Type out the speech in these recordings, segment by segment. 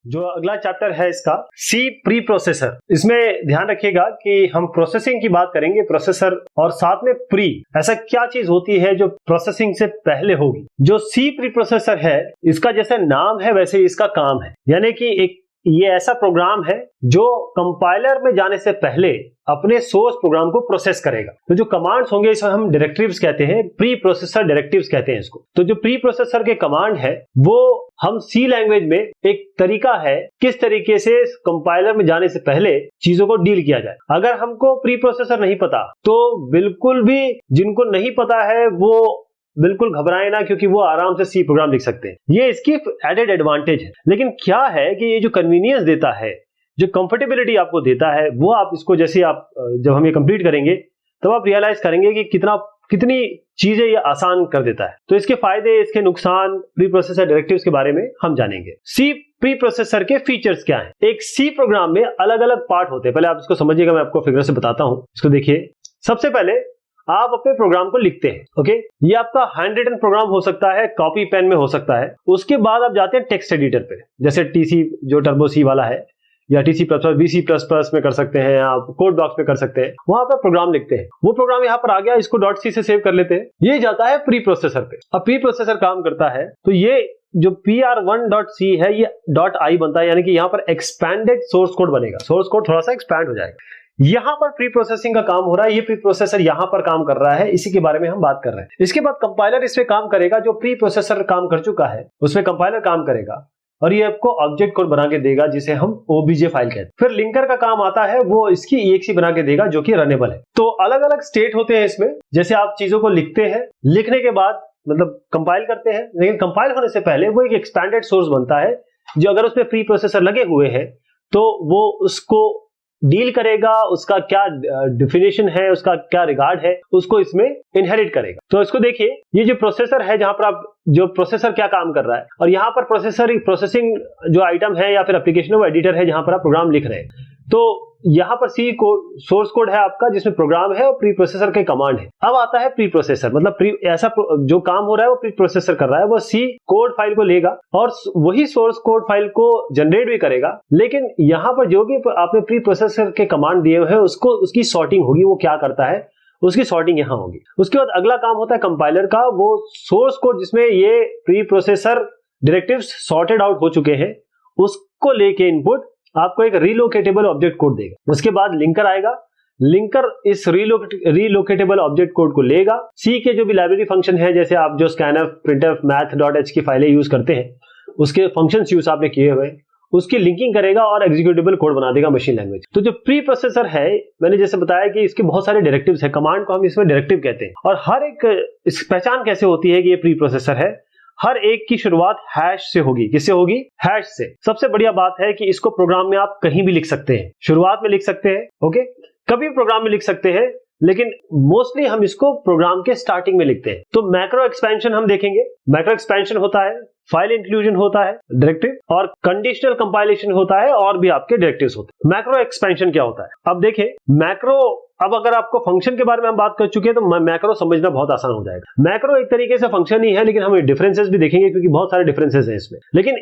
जो अगला चैप्टर है इसका सी प्री प्रोसेसर। इसमें ध्यान रखिएगा कि हम प्रोसेसिंग की बात करेंगे, प्रोसेसर और साथ में प्री, ऐसा क्या चीज होती है जो प्रोसेसिंग से पहले होगी। जो सी प्री प्रोसेसर है, इसका जैसे नाम है वैसे इसका काम है, यानी कि ये ऐसा प्रोग्राम है जो कंपाइलर में जाने से पहले अपने सोर्स प्रोग्राम को प्रोसेस करेगा। तो जो कमांड्स होंगे इसे हम डायरेक्टिव्स कहते हैं, प्री प्रोसेसर डायरेक्टिव्स कहते हैं इसको। तो जो प्री प्रोसेसर के कमांड है वो हम सी लैंग्वेज में एक तरीका है किस तरीके से कंपाइलर में जाने से पहले चीजों को डील किया जाए। अगर हमको प्री प्रोसेसर नहीं पता तो बिल्कुल भी, जिनको नहीं पता है वो बिल्कुल घबराए ना, क्योंकि वो आराम से सी प्रोग्राम लिख सकते हैं। ये इसकी एडेड एडवांटेज है। लेकिन क्या है कि ये जो कन्वीनियंस देता है, जो कंफर्टेबिलिटी आपको देता है, वो आप इसको जैसे आप जब हम ये कंप्लीट करेंगे तब आप रियलाइज करेंगे कि कितनी चीजें ये आसान कर देता है। तो इसके फायदे, इसके नुकसान, प्री प्रोसेसर डायरेक्टिव्स के बारे में हम जानेंगे। सी प्री प्रोसेसर के फीचर्स क्या हैं। एक सी प्रोग्राम में अलग अलग पार्ट होते हैं। पहले आप इसको समझिएगा, मैं आपको फिगर से बताता हूं। इसको देखिए, सबसे पहले आप अपने प्रोग्राम को लिखते हैं। ओके, ये आपका हैंड रिटन प्रोग्राम हो सकता है, कॉपी पेन में हो सकता है। उसके बाद आप जाते हैं टेक्स्ट एडिटर पे, जैसे टीसी जो टर्बो सी वाला है, या TC plus plus, BC plus plus में कर सकते हैं, आप कोड ब्लॉक्स में कर सकते हैं। वहां पर प्रोग्राम लिखते हैं। वो प्रोग्राम यहाँ पर आ गया, इसको डॉट सी से सेव कर लेते हैं। ये जाता है प्री प्रोसेसर पे। अब प्री प्रोसेसर काम करता है तो ये जो pr1.c है ये .i बनता है, यानी कि यहाँ पर एक्सपैंडेड सोर्स कोड बनेगा। सोर्स कोड थोड़ा सा एक्सपैंड हो जाएगा। यहां पर प्री प्रोसेसिंग का काम हो रहा है, ये प्री प्रोसेसर यहां पर काम कर रहा है, इसी के बारे में हम बात कर रहे हैं। इसके बाद कंपाइलर इस पे काम करेगा। जो प्री प्रोसेसर काम कर चुका है उसमें कंपाइलर काम करेगा और ये आपको ऑब्जेक्ट कोड बना के देगा, जिसे हम ओबीजे फाइल कहते हैं। फिर लिंकर का काम आता है, वो इसकी EXE बना के देगा जो कि रनेबल है। तो अलग अलग स्टेट होते हैं इसमें। जैसे आप चीजों को लिखते हैं, लिखने के बाद मतलब कंपाइल करते हैं, लेकिन कंपाइल होने से पहले वो एक एक्सपैंडेड सोर्स बनता है, जो अगर उसमें प्री प्रोसेसर लगे हुए हैं तो वो उसको डील करेगा, उसका क्या डिफिनेशन है, उसका क्या रिगार्ड है, उसको इसमें इनहेरिट करेगा। तो इसको देखिए, ये जो प्रोसेसर है, जहां पर आप जो प्रोसेसर क्या काम कर रहा है, और यहाँ पर प्रोसेसिंग जो आइटम है या फिर एप्लीकेशन वो एडिटर है जहां पर आप प्रोग्राम लिख रहे हैं। तो यहाँ पर सी सोर्स कोड है आपका जिसमें प्रोग्राम है और प्री प्रोसेसर के कमांड है। अब आता है प्री प्रोसेसर, मतलब ऐसा जो काम हो रहा है वो प्री प्रोसेसर कर रहा है। वो सी कोड फाइल को लेगा और वही सोर्स कोड फाइल को जनरेट भी करेगा, लेकिन यहाँ पर जो भी आपने प्री प्रोसेसर के कमांड दिए हुए हैं उसकी सॉर्टिंग होगी। वो क्या करता है, उसकी सॉर्टिंग यहाँ होगी। उसके बाद अगला काम होता है कंपाइलर का। वो सोर्स कोड जिसमें ये pre processor directives sorted out हो चुके हैं, उसको लेके इनपुट आपको एक रीलोकेटेबल ऑब्जेक्ट कोड देगा। उसके बाद लिंकर आएगा। लिंकर इस रीलोकेटेबल ऑब्जेक्ट कोड को लेगा। सी के जो भी लाइब्रेरी फंक्शन है, जैसे आप जो स्कैनफ, प्रिंटफ, math.h की फाइलें यूज करते हैं, उसके फंक्शंस यूज आपने किए हुए, उसकी लिंकिंग करेगा और एग्जीक्यूटेबल कोड बना देगा मशीन लैंग्वेज। तो जो प्री प्रोसेसर है, मैंने जैसे बताया कि इसके बहुत सारे डायरेक्टिव्स है। कमांड को हम इसमें डायरेक्टिव कहते हैं। और हर एक इस पहचान कैसे होती है कि ये प्री प्रोसेसर है, हर एक की शुरुआत हैश से होगी। किससे होगी? हैश से। सबसे बढ़िया बात है कि इसको प्रोग्राम में आप कहीं भी लिख सकते हैं। शुरुआत में लिख सकते हैं, ओके, कभी प्रोग्राम में लिख सकते हैं, लेकिन मोस्टली हम इसको प्रोग्राम के स्टार्टिंग में लिखते हैं। तो मैक्रो एक्सपेंशन हम देखेंगे। मैक्रो एक्सपेंशन होता है, फाइल इंक्लूजन होता है डायरेक्टिव, और कंडीशनल कंपाइलेशन होता है, और भी आपके डायरेक्टिव्स होते हैं। मैक्रो एक्सपेंशन क्या होता है? अब देखें मैक्रो, अब अगर आपको फंक्शन के बारे में हम बात कर चुके हैं तो मैक्रो समझना बहुत आसान हो जाएगा। मैक्रो एक तरीके से फंक्शन ही है, लेकिन हम डिफरेंसेस भी देखेंगे क्योंकि बहुत सारे डिफरेंसेस हैं इसमें। लेकिन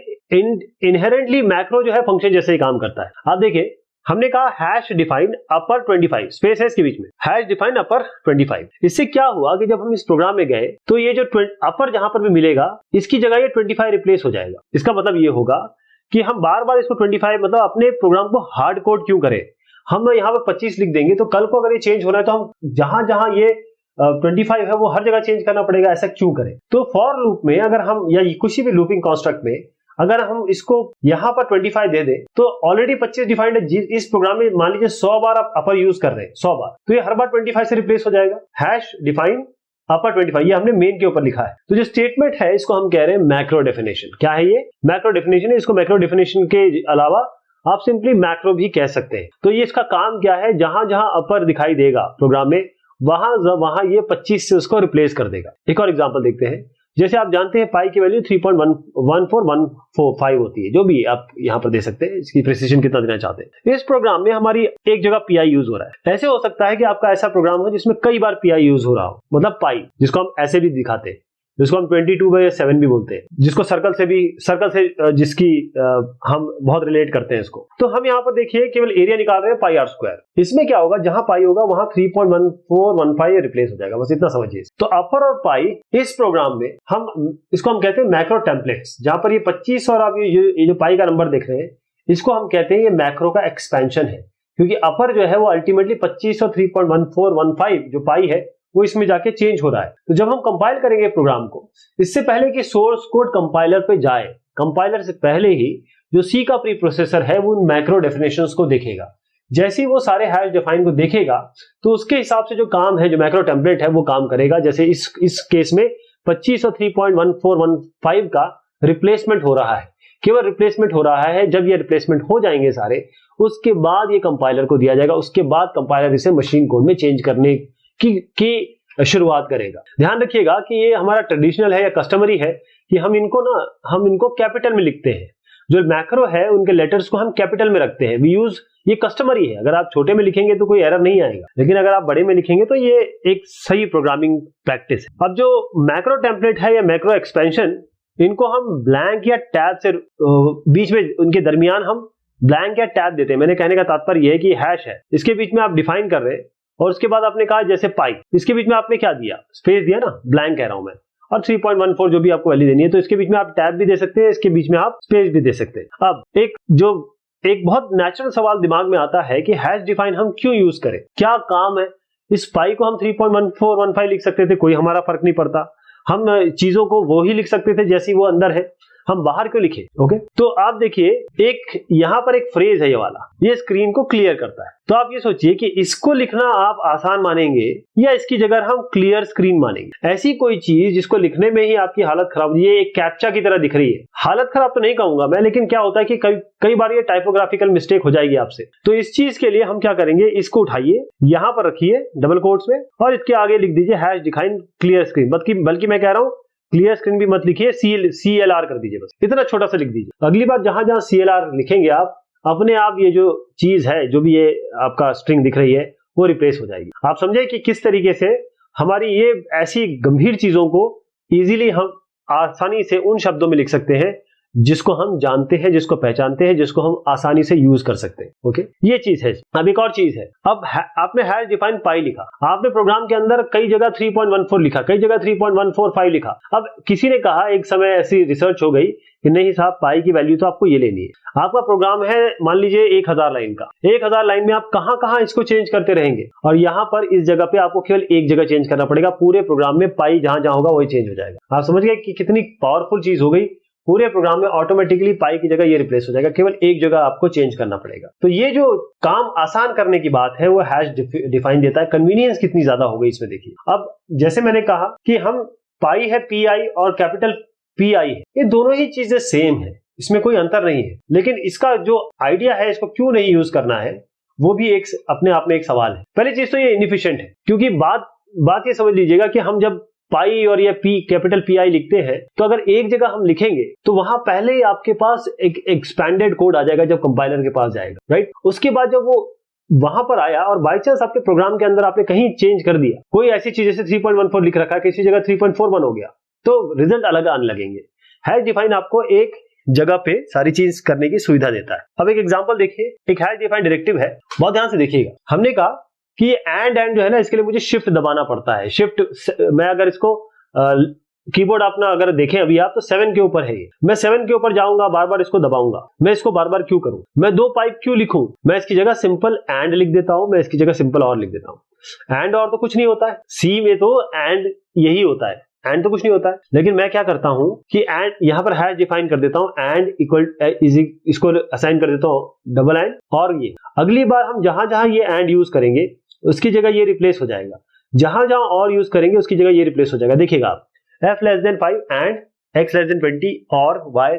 इनहेरेंटली मैक्रो जो है फंक्शन जैसे ही काम करता है। आप देखिए, हमने कहा हैश डिफाइन अपर 25, स्पेस है इसके बीच में, हैश डिफाइन अपर 25। इससे क्या हुआ कि जब हम इस प्रोग्राम में गए तो ये जो अपर जहां पर भी मिलेगा, इसकी जगह ये 25 रिप्लेस हो जाएगा। इसका मतलब ये होगा कि हम बार बार इसको 25, मतलब अपने प्रोग्राम को हार्ड कोड क्यों करें। हम यहाँ पर 25 लिख देंगे तो कल को अगर ये चेंज होना है तो हम जहां जहां ये 25 है वो हर जगह चेंज करना पड़ेगा, ऐसा क्यों करें। तो फॉर लूप में अगर हम, या किसी भी लूपिंग कॉन्स्ट्रक्ट में अगर हम इसको यहां पर 25 दे दें तो ऑलरेडी 25 डिफाइंड है। इस प्रोग्राम में मान लीजिए 100 बार आप अपर यूज कर रहे हैं, 100 बार, तो ये हर बार 25 से रिप्लेस हो जाएगा। हैश डिफाइन अपर 25, ये हमने मेन के ऊपर लिखा है। तो जो स्टेटमेंट है इसको हम कह रहे हैं मैक्रो डेफिनेशन। क्या है ये? मैक्रो डेफिनेशन है। इसको मैक्रो डेफिनेशन के अलावा आप सिंपली मैक्रो भी कह सकते हैं। तो ये इसका काम क्या है, जहां जहां अपर दिखाई देगा प्रोग्राम में, वहां ये 25 से उसको रिप्लेस कर देगा। एक और एग्जांपल देखते हैं। जैसे आप जानते हैं पाई की वैल्यू 3.14145 होती है, जो भी आप यहां पर दे सकते हैं, इसकी प्रिसिजन कितना देना चाहते हैं। इस प्रोग्राम में हमारी एक जगह पीआई यूज हो रहा है। ऐसे हो सकता है कि आपका ऐसा प्रोग्राम हो जिसमें कई बार पीआई यूज हो रहा हो, मतलब पाई, जिसको हम ऐसे भी दिखाते हैं, जिसको हम 22/7 भी बोलते हैं, जिसको सर्कल से जिसकी हम बहुत रिलेट करते हैं इसको। तो हम यहाँ पर देखिए केवल एरिया निकाल रहे हैं पाई आर स्क्वायर। इसमें क्या होगा, जहां पाई होगा वहां 3.1415 रिप्लेस हो जाएगा, बस इतना समझिए। तो अपर और पाई इस प्रोग्राम में इसको हम कहते हैं मैक्रो टेम्पलेट्स। जहां पर ये 25 और आप ये जो पाई का नंबर देख रहे हैं, इसको हम कहते हैं ये मैक्रो का एक्सपेंशन है, क्योंकि अपर जो है वो अल्टीमेटली 25 और 3.1415 जो पाई है वो इसमें जाके चेंज हो रहा है। तो जब हम कंपाइल करेंगे प्रोग्राम को, इससे पहले कि सोर्स कोड कंपाइलर पे जाए, कंपाइलर से पहले ही जो सी का प्री प्रोसेसर है वो मैक्रो डेफिनेशंस को देखेगा। जैसे ही वो सारे हैश डिफाइन को देखेगा तो उसके हिसाब से जो काम है, जो मैक्रो टेम्पलेट है वो काम करेगा। जैसे इस केस में 25 और 3.1415 का रिप्लेसमेंट हो रहा है, केवल रिप्लेसमेंट हो रहा है। जब ये रिप्लेसमेंट हो जाएंगे सारे, उसके बाद ये कंपाइलर को दिया जाएगा। उसके बाद कंपाइलर इसे मशीन कोड में चेंज करने की शुरुआत करेगा। ध्यान रखिएगा कि ये हमारा ट्रेडिशनल है या कस्टमरी है कि हम इनको कैपिटल में लिखते हैं। जो मैक्रो है उनके लेटर्स को हम कैपिटल में रखते हैं। ये कस्टमरी है। अगर आप छोटे में लिखेंगे तो कोई एरर नहीं आएगा, लेकिन अगर आप बड़े में लिखेंगे तो ये एक सही प्रोग्रामिंग प्रैक्टिस है। अब जो मैक्रो टेम्पलेट है या मैक्रो एक्सपेंशन, इनको हम ब्लैंक या टैब से बीच में उनके दरमियान हम ब्लैंक या टैब देते हैं। मैंने कहने का तात्पर्य यह है कि हैश है, इसके बीच में आप डिफाइन कर रहे हैं और उसके बाद आपने कहा जैसे पाई, इसके बीच में आपने क्या दिया, स्पेस दिया ना, ब्लैंक कह रहा हूं मैं, और 3.14 जो भी आपको वैल्यू देनी है, तो इसके बीच में आप टैब भी दे सकते हैं, इसके बीच में आप स्पेस भी दे सकते हैं। अब एक बहुत नेचुरल सवाल दिमाग में आता है कि हैश डिफाइन हम क्यों यूज करें, क्या काम है। इस पाई को हम 3.1415 लिख सकते थे, कोई हमारा फर्क नहीं पड़ता। हम चीजों को वो ही लिख सकते थे जैसी वो अंदर है, हम बाहर क्यों लिखे। ओके, तो आप देखिए एक यहां पर एक फ्रेज है, ये वाला, ये स्क्रीन को क्लियर करता है। तो आप ये सोचिए कि इसको लिखना आप आसान मानेंगे या इसकी जगह हम क्लियर स्क्रीन मानेंगे। ऐसी कोई चीज जिसको लिखने में ही आपकी हालत खराब, ये एक कैप्चा की तरह दिख रही है। हालत खराब तो नहीं कहूंगा मैं, लेकिन क्या होता है कि कई बार ये टाइपोग्राफिकल मिस्टेक हो जाएगी आपसे। तो इस चीज के लिए हम क्या करेंगे, इसको उठाइए, यहां पर रखिए डबल कोट्स में, और इसके आगे लिख दीजिए हैश डिफाइन क्लियर स्क्रीन। बल्कि मैं कह रहा हूं क्लियर स्क्रीन भी मत लिखिए, CLR कर दीजिए, बस इतना छोटा सा लिख दीजिए। अगली बार जहां जहां CLR लिखेंगे आप, अपने आप ये जो चीज है, जो भी ये आपका स्ट्रिंग दिख रही है, वो रिप्लेस हो जाएगी। आप समझे कि किस तरीके से हमारी ये ऐसी गंभीर चीजों को इजीली हम आसानी से उन शब्दों में लिख सकते हैं जिसको हम जानते हैं, जिसको पहचानते हैं, जिसको हम आसानी से यूज कर सकते हैं। ओके, ये चीज है। अब एक और चीज है, अब आपने हैश डिफाइन पाई लिखा, आपने प्रोग्राम के अंदर कई जगह 3.14 लिखा, कई जगह 3.145 लिखा। अब किसी ने कहा, एक समय ऐसी रिसर्च हो गई कि नहीं साहब, पाई की वैल्यू तो आपको ये लेनी है। आपका प्रोग्राम है मान लीजिए 1000 लाइन का, 1000 लाइन में आप कहां इसको चेंज करते रहेंगे, और यहां पर इस जगह पे आपको केवल एक जगह चेंज करना पड़ेगा। पूरे प्रोग्राम में पाई जहां जहां होगा वही चेंज हो जाएगा। आप समझ गए कि कितनी पावरफुल चीज हो गई। पूरे प्रोग्राम में ऑटोमेटिकली पाई की जगह ये रिप्लेस हो जाएगा, केवल एक जगह आपको चेंज करना पड़ेगा। तो ये जो काम आसान करने की बात है वो हैश डिफाइन देता है। कन्वीनियंस कितनी ज्यादा हो गई इसमें देखिए। अब जैसे मैंने कहा कि हम पाई है PI और कैपिटल PI है, ये दोनों ही चीजें सेम है, इसमें कोई अंतर नहीं है। लेकिन इसका जो आइडिया है, इसको क्यों नहीं यूज करना है, वो भी एक अपने आप में एक सवाल है। पहली चीज तो ये इनएफिशिएंट है, क्योंकि बात ये समझ लीजिएगा कि हम जब पाई और ये कैपिटल PI लिखते हैं, तो अगर एक जगह हम लिखेंगे तो वहां पहले ही आपके पास एक एक्सपैंडेड कोड आ जाएगा जब कंपाइलर के पास जाएगा, राइट। उसके बाद जब वो वहां पर आया और बाई चांस आपके प्रोग्राम के अंदर आपने कहीं चेंज कर दिया, कोई ऐसी चीज जैसे 3.14 लिख रखा है, किसी जगह 3.41 हो गया, तो रिजल्ट अलग आने लगेंगे। हैश डिफाइन आपको एक जगह पे सारी चीज करने की सुविधा देता है। अब एक एग्जांपल देखिए, एक हैश डिफाइन डायरेक्टिव है, बहुत ध्यान से देखिएगा। हमने कहा कि एंड जो है ना, इसके लिए मुझे शिफ्ट दबाना पड़ता है। शिफ्ट, मैं अगर इसको कीबोर्ड अपना अगर देखें अभी आप, तो 7 के ऊपर है ये। मैं 7 के ऊपर जाऊंगा, बार बार इसको दबाऊंगा। मैं इसको बार बार क्यों करूं, मैं 2 पाइप क्यों लिखूं, मैं इसकी जगह सिंपल एंड लिख देता हूं, मैं इसकी जगह सिंपल और लिख देता हूं। एंड और तो कुछ नहीं होता है, सी में तो एंड यही होता है, एंड तो कुछ नहीं होता है। लेकिन मैं क्या करता हूं कि एंड यहां पर हैश डिफाइन कर देता हूं, एंड इक्वल इसको असाइन कर देता हूं डबल एंड, और ये अगली बार हम जहां जहां ये एंड यूज करेंगे उसकी जगह ये रिप्लेस हो जाएगा, जहां जहां और यूज करेंगे उसकी जगह ये रिप्लेस हो जाएगा। देखिएगा आप, f<5 एंड x<20 और y<=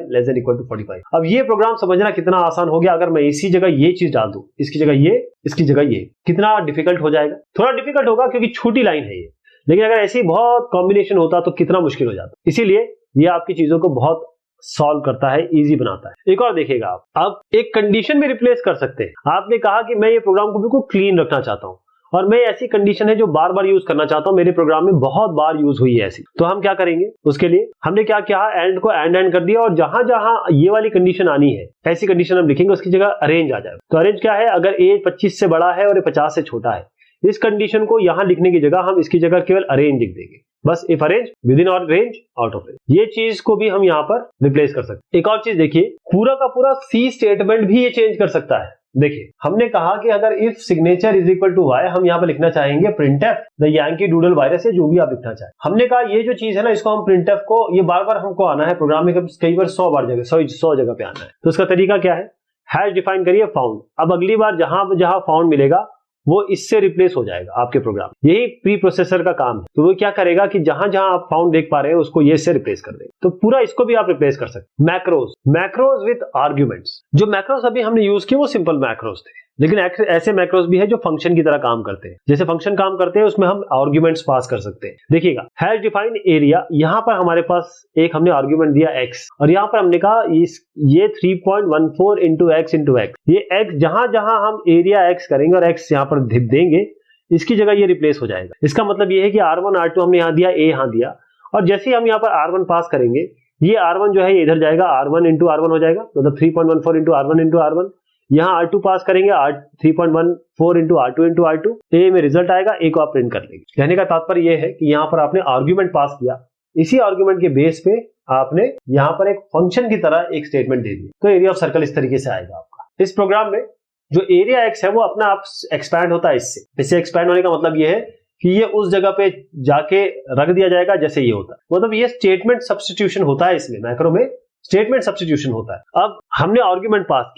45। अब ये प्रोग्राम समझना कितना आसान हो गया। अगर मैं इसी जगह ये चीज डाल दूं, इसकी जगह ये, इसकी जगह ये, कितना डिफिकल्ट हो जाएगा। थोड़ा डिफिकल्ट होगा क्योंकि छोटी लाइन है ये, लेकिन अगर ऐसी बहुत कॉम्बिनेशन होता तो कितना मुश्किल हो जाता। इसीलिए ये आपकी चीजों को बहुत सॉल्व करता है, इजी बनाता है। एक और देखिएगा आप, अब एक कंडीशन में रिप्लेस कर सकते हैं। आपने कहा कि मैं ये प्रोग्राम को बिल्कुल क्लीन रखना चाहता हूं, और मैं ऐसी कंडीशन है जो बार बार यूज करना चाहता हूं, मेरे प्रोग्राम में बहुत बार यूज हुई है ऐसी, तो हम क्या करेंगे उसके लिए हमने क्या किया, एंड को एंड कर दिया और जहां जहां ये वाली कंडीशन आनी है ऐसी कंडीशन हम लिखेंगे, उसकी जगह अरेंज आ जाएगा। तो अरेंज क्या है, अगर एज 25 से बड़ा है और 50 से छोटा है, इस कंडीशन को यहां लिखने की जगह हम इसकी जगह केवल अरेंज लिख देंगे, बस इफ अरेंज विद इन और रेंज आउट ऑफ रेंज। ये चीज को भी हम यहां पर रिप्लेस कर सकते हैं। एक और चीज देखिए, पूरा का पूरा सी स्टेटमेंट भी ये चेंज कर सकता है। देखिए हमने कहा कि अगर if signature is equal to Y, हम यहां पर लिखना चाहेंगे printf the Yankee Doodle virus, है जो भी आप लिखना चाहें। हमने कहा ये जो चीज है ना, इसको हम प्रिंटफ को ये बार बार हमको आना है प्रोग्राम में, कई बार 100 जगह पे आना है। तो उसका तरीका क्या है, हैश डिफाइन करिए फाउंड। अब अगली बार जहां जहां फाउंड मिलेगा वो इससे रिप्लेस हो जाएगा आपके प्रोग्राम। यही प्री प्रोसेसर का काम है। तो वो क्या करेगा कि जहां जहां आप फाउंड देख पा रहे हैं उसको ये से रिप्लेस कर देगा। तो पूरा इसको भी आप रिप्लेस कर सकते हैं। मैक्रोज विद आर्ग्यूमेंट्स, जो मैक्रोज अभी हमने यूज किए वो सिंपल मैक्रोज थे, लेकिन ऐसे मैक्रोज भी है जो फंक्शन की तरह काम करते हैं। जैसे फंक्शन काम करते हैं उसमें हम आर्ग्यूमेंट्स पास कर सकते हैं। देखिएगा हैश डिफाइन एरिया, यहां पर हमारे पास एक हमने आर्ग्यूमेंट दिया x, और यहां पर हमने कहा ये 3.14 इंटू एक्स, ये x जहां जहां हम एरिया x करेंगे और x यहां पर देंगे, इसकी जगह ये रिप्लेस हो जाएगा। इसका मतलब ये है कि R1 R2 हमने यहां दिया, a यहां दिया, और जैसे ही हम यहां पर R1 पास करेंगे, ये R1 जो है ये इधर जाएगा, R1 इंटू R1 हो जाएगा, मतलब 3.14 इंटू R1 इंटू R1। यहाँ R2 पास करेंगे, 3.14 इंटू R2, ए में रिजल्ट आएगा, ए को आप प्रिंट कर लेंगे। कहने का तात्पर्य यह है कि यहाँ पर आपने आर्ग्यूमेंट पास किया, इसी आर्ग्यूमेंट के बेस पे आपने यहाँ पर एक फंक्शन की तरह एक स्टेटमेंट दे दी, तो एरिया ऑफ सर्कल इस तरीके से आएगा आपका। इस प्रोग्राम में जो एरिया एक्स है वो अपना आप एक्सपैंड होता है इससे एक्सपैंड होने का मतलब ये है कि ये उस जगह पे जाके रख दिया जाएगा जैसे ये होता है, मतलब ये स्टेटमेंट सब्स्टिट्यूशन होता है। इसमें मैक्रो में स्टेटमेंट सब्स्टिट्यूशन होता है। अब हमने आर्ग्यूमेंट पास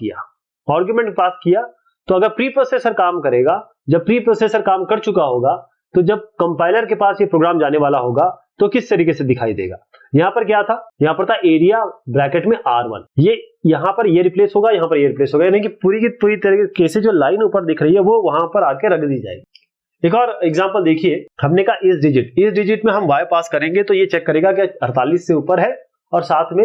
किया, तो अगर प्री प्रोसेसर काम करेगा, जब प्री प्रोसेसर काम कर चुका होगा, तो जब कंपाइलर के पास ये प्रोग्राम जाने वाला होगा तो किस तरीके से दिखाई देगा। यहां पर क्या था, यहां पर था एरिया ब्रैकेट में R1, ये यहां पर ये रिप्लेस होगा, यहां पर ये रिप्लेस होगा, यानी कि पूरी की पूरी तरीके से जो लाइन ऊपर दिख रही है वो वहां पर आके रख दी जाएगी। एक और एग्जांपल देखिए, हमने कहा इस डिजिट में हम y पास करेंगे तो ये चेक करेगा कि 48 से ऊपर है और साथ में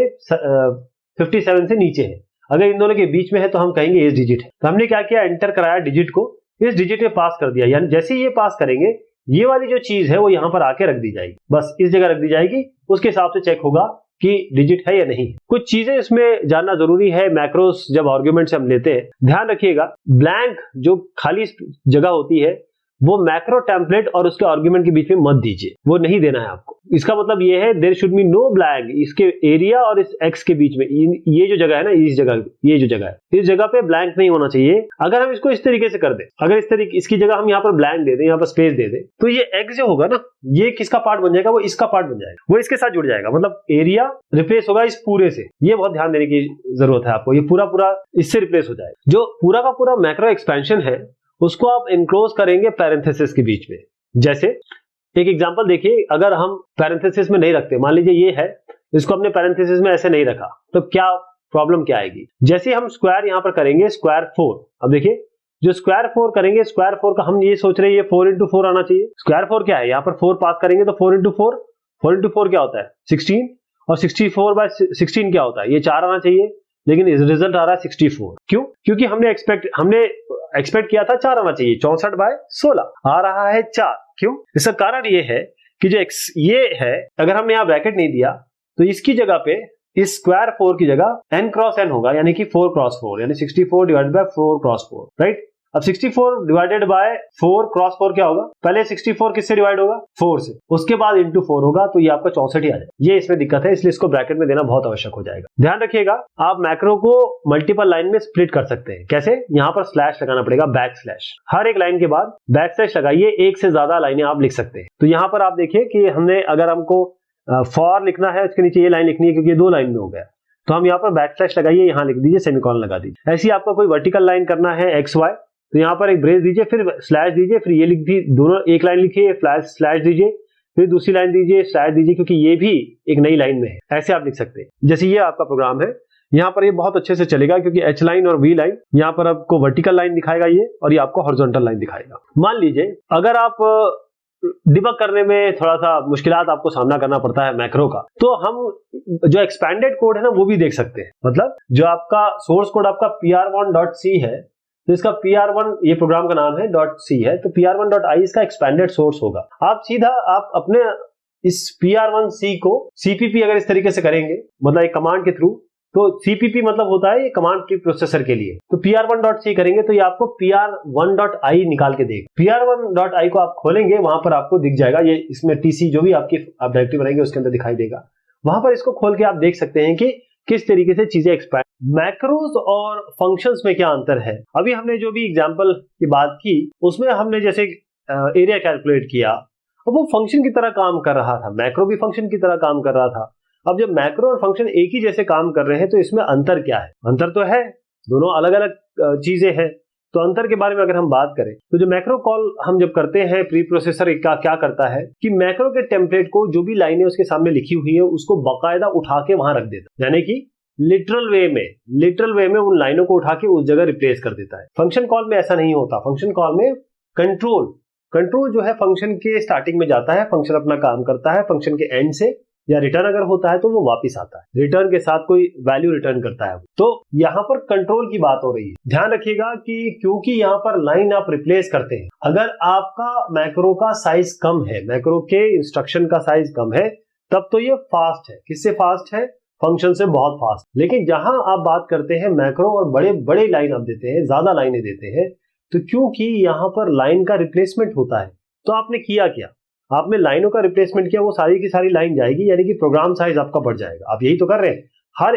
57 से नीचे है। अगर इन दोनों के बीच में है तो हम कहेंगे इस डिजिट है। तो हमने क्या किया, एंटर कराया डिजिट को, इस डिजिट में पास कर दिया, यानी जैसे ये पास करेंगे ये वाली जो चीज है वो यहां पर आके रख दी जाएगी, बस इस जगह रख दी जाएगी। उसके हिसाब से चेक होगा कि डिजिट है या नहीं। कुछ चीजें इसमें जानना जरूरी है। मैक्रोस जब आर्ग्यूमेंट से हम लेते हैं, ध्यान रखिएगा ब्लैंक जो खाली जगह होती है वो मैक्रो टेम्पलेट और उसके आर्ग्यूमेंट के बीच में मत दीजिए, वो नहीं देना है आपको। इसका मतलब ये है there should be no blank, इसके एरिया और इस एक्स के बीच में ये जो जगह है ना, इस जगह पे ब्लैंक नहीं होना चाहिए। अगर हम इसको इस तरीके से कर दें, अगर इस तरीके इसकी जगह हम यहाँ पर ब्लैंक दे दें, यहाँ पर स्पेस दे दें, तो ये एक्स जो होगा ना, ये किसका पार्ट बन जाएगा, वो इसका पार्ट बन जाएगा, वो इसके साथ जुड़ जाएगा, मतलब एरिया रिप्लेस होगा इस पूरे से। ये बहुत ध्यान देने की जरूरत है आपको, ये पूरा इससे रिप्लेस हो जाएगा। जो पूरा का पूरा मैक्रो एक्सपेंशन है उसको आप इनक्लोज करेंगे पैरेंथेसिस के बीच में। जैसे एक एग्जांपल देखिए, अगर हम पैरेंथेसिस में नहीं रखते, मान लीजिए ये है, इसको हमने पैरेंथेसिस में ऐसे नहीं रखा, तो क्या प्रॉब्लम क्या आएगी। जैसे हम स्क्वायर यहां पर करेंगे, स्क्वायर 4, अब देखिए जो स्क्वायर 4 करेंगे, स्क्वायर 4 का हम ये सोच रहे हैं ये 4 इंटू 4 आना चाहिए। स्क्वायर 4 क्या है, यहाँ पर 4 पास करेंगे तो 4 इंटू 4 क्या होता है 16, और 64/16 क्या होता है, ये 4 आना चाहिए, लेकिन रिजल्ट आ रहा है 64। क्यों? क्योंकि हमने एक्सपेक्ट किया था 4 आना चाहिए, 64/16 आ रहा है 4। क्यों? इसका कारण ये है कि जो ये है, अगर हमने यहाँ ब्रैकेट नहीं दिया तो इसकी जगह पे इस स्क्वायर 4 की जगह n क्रॉस n होगा, यानी कि 4 क्रॉस 4, यानी 64 डिवाइडेड बाय 4 क्रॉस 4, राइट। अब 64 डिवाइडेड बाय 4 क्रॉस 4 क्या होगा, पहले 64 किससे डिवाइड होगा, 4 से, उसके बाद इंटू 4 होगा, तो ये आपका 64 ही आ जाएगा। ये इसमें दिक्कत है, इसलिए इसको ब्रैकेट में देना बहुत आवश्यक हो जाएगा। ध्यान रखिएगा, आप मैक्रो को मल्टीपल लाइन में स्प्लिट कर सकते हैं। कैसे? यहाँ पर स्लैश लगाना पड़ेगा, बैक स्लैश, हर एक लाइन के बाद बैक स्लैश लगाइए, एक से ज्यादा लाइनें आप लिख सकते हैं। तो यहाँ पर आप देखिए कि हमने, अगर हमको फॉर लिखना है, उसके नीचे ये लाइन लिखनी है, क्योंकि ये 2 लाइन में हो गया, तो हम यहाँ पर बैक स्लैश लगाइए, यहाँ लिख दीजिए, सेमीकोलन लगा दीजिए। ऐसे ही आपको कोई वर्टिकल लाइन करना है एक्स वाई, तो यहाँ पर एक ब्रेस दीजिए, फिर स्लैश दीजिए, फिर ये लिख दी, दोनों एक लाइन लिखिए, स्लैश दीजिए, फिर दूसरी लाइन दीजिए, स्लैश दीजिए, क्योंकि ये भी एक नई लाइन में है। ऐसे आप लिख सकते हैं। जैसे ये आपका प्रोग्राम है, यहाँ पर ये बहुत अच्छे से चलेगा, क्योंकि एच लाइन और वी लाइन यहाँ पर आपको वर्टिकल लाइन दिखाएगा ये, और ये आपको हॉरिजॉन्टल लाइन दिखाएगा। मान लीजिए अगर आप डिबग करने में थोड़ा सा मुश्किलात आपको सामना करना पड़ता है मैक्रो का, तो हम जो एक्सपैंडेड कोड है ना वो भी देख सकते हैं। मतलब जो आपका सोर्स कोड आपका pr1.c है, तो इसका PR1 ये प्रोग्राम का नाम है .c है, तो PR1.i इसका एक्सपेंडेड सोर्स होगा। आप सीधा आप अपने इस PR1c को CPP अगर इस तरीके से करेंगे, मतलब एक कमांड के थ्रू, तो CPP मतलब होता है ये कमांड प्री प्रोसेसर के लिए, तो PR1.c करेंगे तो ये आपको PR1.i निकाल के देगा। PR1.i को आप खोलेंगे, वहां पर आपको दिख जाएगा ये, इसमें TC जो भी आपकी आप डायरेक्टरी बनाएंगे उसके अंदर दिखाई देगा। वहां पर इसको खोल के आप देख सकते हैं कि किस तरीके से चीजें एक्सपैंड। मैक्रोज और फंक्शंस में क्या अंतर है? अभी हमने जो भी एग्जांपल की बात की उसमें हमने जैसे एरिया कैलकुलेट किया, अब वो फंक्शन की तरह काम कर रहा था, मैक्रो भी फंक्शन की तरह काम कर रहा था। अब जब मैक्रो और फंक्शन एक ही जैसे काम कर रहे हैं तो इसमें अंतर क्या है? अंतर तो है, दोनों अलग अलग चीजें हैं। तो अंतर के बारे में अगर हम बात करें तो जो मैक्रो कॉल हम जब करते हैं, प्री प्रोसेसर का क्या करता है कि मैक्रो के टेम्पलेट को जो भी लाइनें उसके सामने लिखी हुई है उसको बाकायदा उठा के वहां रख देता है, यानी कि लिटरल वे में उन लाइनों को उठा के उस जगह रिप्लेस कर देता है। फंक्शन कॉल में ऐसा नहीं होता। फंक्शन कॉल में कंट्रोल जो है फंक्शन के स्टार्टिंग में जाता है, फंक्शन अपना काम करता है, फंक्शन के एंड से या रिटर्न अगर होता है तो वो वापस आता है, रिटर्न के साथ कोई वैल्यू रिटर्न करता है। तो यहाँ पर कंट्रोल की बात हो रही है। ध्यान रखिएगा कि क्योंकि यहाँ पर लाइन आप रिप्लेस करते हैं, अगर आपका मैक्रो का साइज कम है, मैक्रो के इंस्ट्रक्शन का साइज कम है, तब तो ये फास्ट है। किससे फास्ट है? फंक्शन से बहुत फास्ट। लेकिन जहां आप बात करते हैं मैक्रो और बड़े बड़े लाइन आप देते हैं, ज्यादा लाइनें देते हैं, तो क्योंकि यहाँ पर लाइन का रिप्लेसमेंट होता है, तो आपने किया क्या? आपने लाइनों का रिप्लेसमेंट किया, वो सारी की सारी लाइन जाएगी, यानी कि प्रोग्राम साइज आपका बढ़ जाएगा। आप यही तो कर रहे हैं। हर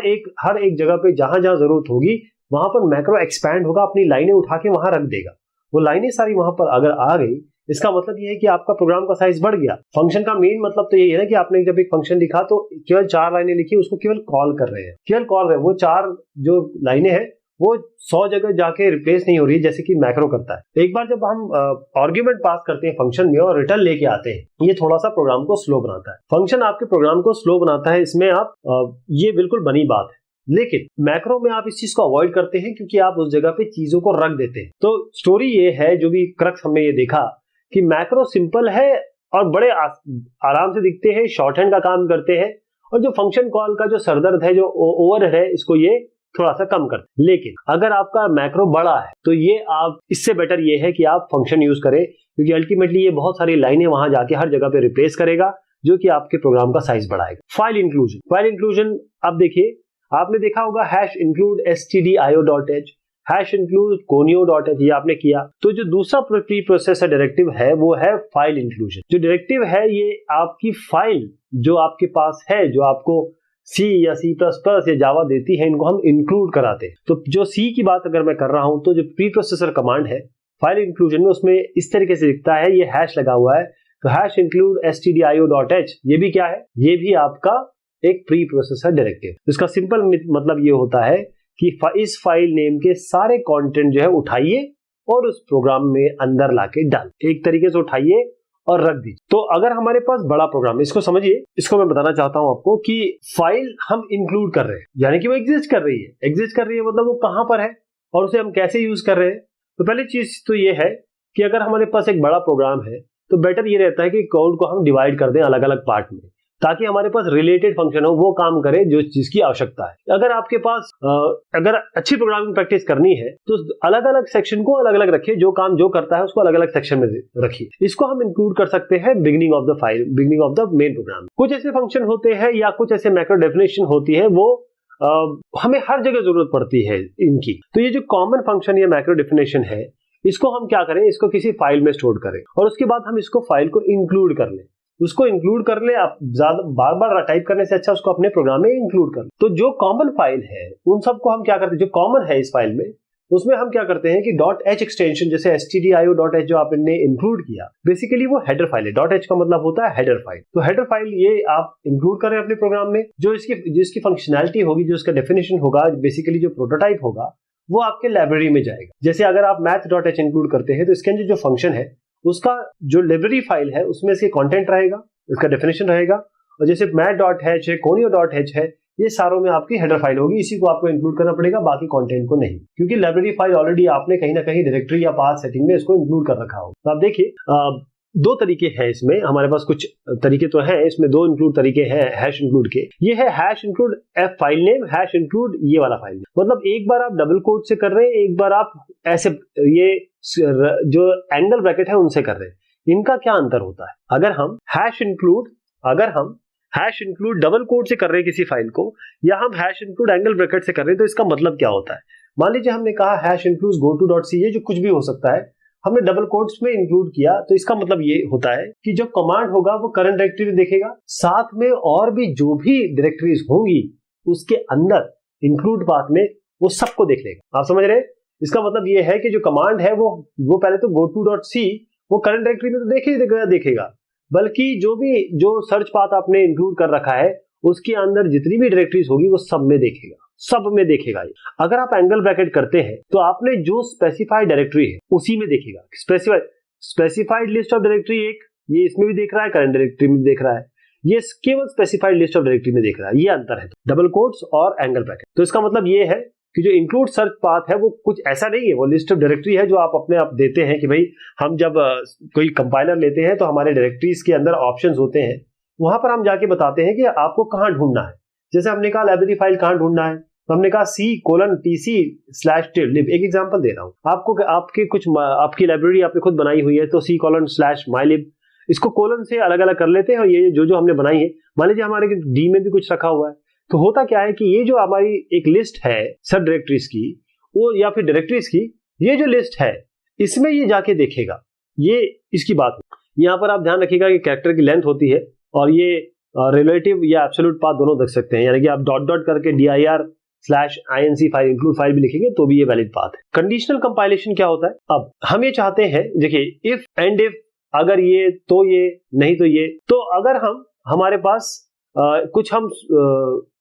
एक जगह पे जहां जहां जरूरत होगी वहां पर मैक्रो एक्सपैंड होगा, अपनी लाइनें उठा के वहां रख देगा। वो लाइनें सारी वहां पर अगर आ गई, इसका मतलब ये है कि आपका प्रोग्राम का साइज बढ़ गया। फंक्शन का मेन मतलब तो यही है ना कि आपने जब एक फंक्शन लिखा तो केवल 4 लाइनें लिखी, उसको केवल कॉल कर रहे हैं, वो 4 जो लाइनें हैं वो 100 जगह जाके रिप्लेस नहीं हो रही है जैसे कि मैक्रो करता है। एक बार जब हम आर्ग्यूमेंट पास करते हैं फंक्शन में और रिटर्न लेके आते हैं, ये थोड़ा सा प्रोग्राम को स्लो बनाता है। फंक्शन आपके प्रोग्राम को स्लो बनाता है, इसमें आप ये बिल्कुल बनी बात है। लेकिन मैक्रो में आप इस चीज को अवॉइड करते हैं क्योंकि आप उस जगह पे चीजों को रख देते हैं। तो स्टोरी ये है, जो भी क्रक्स हमने ये देखा कि मैक्रो सिंपल है और बड़े आराम से दिखते हैं, शॉर्ट हैंड का काम करते हैं, और जो फंक्शन कॉल का जो सरदर्द है, जो ओवरहेड है, इसको ये थोड़ा सा कम करते हैं। लेकिन अगर आपका मैक्रो बड़ा है तो ये आप इससे बेटर ये है कि आप फंक्शन यूज करें, क्योंकि अल्टीमेटली ये बहुत सारी लाइनें वहां जाके हर जगह पे रिप्लेस करेगा, जो कि आपके प्रोग्राम का साइज बढ़ाएगा। फाइल इंक्लूजन अब देखिए, आपने देखा होगा #include stdio.h, #include conio.h, ये आपने किया। तो जो दूसरा प्री प्रोसेसर डायरेक्टिव है वो है फाइल इंक्लूजन। जो डायरेक्टिव है ये आपकी फाइल जो आपके पास है, जो आपको C या C++ या जावा देती है, इनको हम इंक्लूड कराते हैं। तो जो C की बात अगर मैं कर रहा हूं, तो जो प्री प्रोसेसर कमांड है फाइल इंक्लूजन में, उसमें इस तरीके से दिखता है, ये हैश लगा हुआ है, तो #include stdio.h, ये भी क्या है? ये भी आपका एक प्री प्रोसेसर डायरेक्टिव। इसका सिंपल मतलब ये होता है कि इस फाइल नेम के सारे कंटेंट जो है उठाइए और उस प्रोग्राम में अंदर लाके डाल, एक तरीके से उठाइए और रख दीजिए। तो अगर हमारे पास बड़ा प्रोग्राम है, इसको समझिए, इसको मैं बताना चाहता हूं आपको कि फाइल हम इंक्लूड कर रहे हैं, यानी कि वो एग्जिस्ट कर रही है मतलब वो कहां पर है और उसे हम कैसे यूज कर रहे हैं। तो पहली चीज तो ये है कि अगर हमारे पास एक बड़ा प्रोग्राम है तो बेटर ये रहता है कि कोड को हम डिवाइड कर दें अलग अलग पार्ट में, ताकि हमारे पास रिलेटेड फंक्शन हो, वो काम करे जो जिसकी आवश्यकता है। अगर आपके पास अगर अच्छी प्रोग्रामिंग प्रैक्टिस करनी है तो अलग अलग सेक्शन को अलग अलग रखिए, जो काम जो करता है उसको अलग अलग सेक्शन में रखिए। इसको हम इंक्लूड कर सकते हैं beginning of the main program. कुछ ऐसे फंक्शन होते हैं या कुछ ऐसे मैक्रो डेफिनेशन होती है, वो हमें हर जगह जरूरत पड़ती है इनकी। तो ये जो कॉमन फंक्शन या मैक्रो डेफिनेशन है, इसको हम क्या करें, इसको किसी फाइल में स्टोर करें और उसके बाद हम इसको फाइल को इंक्लूड कर लें। उसको इंक्लूड कर ले, आप ज्यादा बार बार टाइप करने से अच्छा उसको अपने प्रोग्राम में इंक्लूड कर। तो जो कॉमन फाइल है उन सबको हम क्या करते हैं, जो कॉमन है इस फाइल में, उसमें हम क्या करते हैं कि .h एक्सटेंशन, जैसे stdio.h जो आपने इंक्लूड किया, बेसिकली वो हेडर फाइल है। .h का मतलब होता है हेडर फाइल। तो हेडर फाइल ये आप इंक्लूड करें अपने प्रोग्राम में, जो इसकी फंक्शनैलिटी होगी, जो इसका डेफिनेशन होगा, बेसिकली जो प्रोटोटाइप होगा, वो आपके लाइब्रेरी में जाएगा। जैसे अगर आप math.h इंक्लूड करते हैं तो इसके अंदर जो फंक्शन है उसका जो लाइब्रेरी फाइल है उसमें इसके कंटेंट रहेगा, इसका डेफिनेशन रहेगा, और जैसे math.h है, conio.h है, ये सारों में आपकी हेडर फाइल होगी। इसी को आपको इंक्लूड करना पड़ेगा, बाकी कंटेंट को नहीं, क्योंकि लाइब्रेरी फाइल ऑलरेडी आपने कहीं ना कहीं डायरेक्टरी या पाथ सेटिंग में इसको इंक्लूड कर रखा होगा। तो आप देखिए दो तरीके हैं इसमें, हमारे पास कुछ तरीके तो हैं इसमें, दो इंक्लूड तरीके हैं हैश इंक्लूड के। ये है hash include F file name, hash include ये वाला फाइल नेम। मतलब एक बार आप डबल कोट से कर रहे हैं, एक बार आप ऐसे ये जो एंगल ब्रैकेट है उनसे कर रहे हैं। इनका क्या अंतर होता है? अगर हम हैश इंक्लूड डबल कोट से कर रहे हैं किसी फाइल को, या हम हैश इंक्लूड एंगल ब्रैकेट से कर रहे हैं, तो इसका मतलब क्या होता है? मान लीजिए हमने कहा हैश इंक्लूड goto.c, ये जो कुछ भी हो सकता है, हमने डबल कोट्स में इंक्लूड किया, तो इसका मतलब ये होता है कि जो कमांड होगा वो करंट डायरेक्टरी में देखेगा, साथ में और भी जो भी डायरेक्टरीज होंगी उसके अंदर इंक्लूड पाथ में वो सबको देख लेगा। आप समझ रहे हैं? इसका मतलब ये है कि जो कमांड है वो पहले तो goto.c वो करंट डायरेक्टरी में तो देखेगा, बल्कि जो सर्च पाथ आपने इंक्लूड कर रखा है उसके अंदर जितनी भी डायरेक्टरीज होगी वो सब में देखेगा। अगर आप एंगल ब्रैकेट करते हैं तो आपने जो स्पेसिफाइड डायरेक्टरी है उसी में देखेगा। स्पेसिफाइड लिस्ट ऑफ डायरेक्टरी एक, ये इसमें भी देख रहा है, करंट डायरेक्टरी में देख रहा है, ये केवल स्पेसिफाइड लिस्ट ऑफ डायरेक्टरी में देख रहा है। ये अंतर है डबल कोट्स और एंगल ब्रैकेट। तो इसका मतलब ये है कि जो इंक्लूड सर्च पाथ है वो कुछ ऐसा नहीं है, वो लिस्ट ऑफ डायरेक्टरी है जो आप अपने आप देते हैं कि भाई हम जब कोई कंपाइलर लेते हैं तो हमारे डायरेक्टरीज के अंदर ऑप्शंस होते हैं, वहां पर हम जाके बताते हैं कि आपको कहां ढूंढना है। जैसे हमने कहा लाइब्रेरी फाइल कहां ढूंढना है, तो हमने कहा c:/lib। एक एग्जांपल दे रहा हूं आपको, आपकी लाइब्रेरी आपने खुद बनाई हुई है, तो c:/mylib, इसको कोलन से अलग अलग कर लेते हैं, और ये जो हमने बनाई है, मान लीजिए हमारे डी में भी कुछ रखा हुआ है, तो होता क्या है कि ये जो हमारी एक लिस्ट है सब डायरेक्टरीज की, वो या फिर डायरेक्टरीज की, ये जो लिस्ट है इसमें ये जाके देखेगा। ये इसकी बात है। यहाँ पर आप ध्यान रखिएगा कि कैरेक्टर की लेंथ होती है, और ये रिलेटिव या एब्सोल्यूट पाथ दोनों देख सकते हैं, यानी कि आप डॉट करके dir/inc फाइल इंक्लूड फाइल भी लिखेंगे तो भी ये वैलिड पाथ है। कंडीशनल कंपाइलेशन क्या होता है? अब हम ये चाहते हैं, देखिए इफ एंड इफ, अगर ये तो ये, नहीं तो ये। तो अगर हमारे पास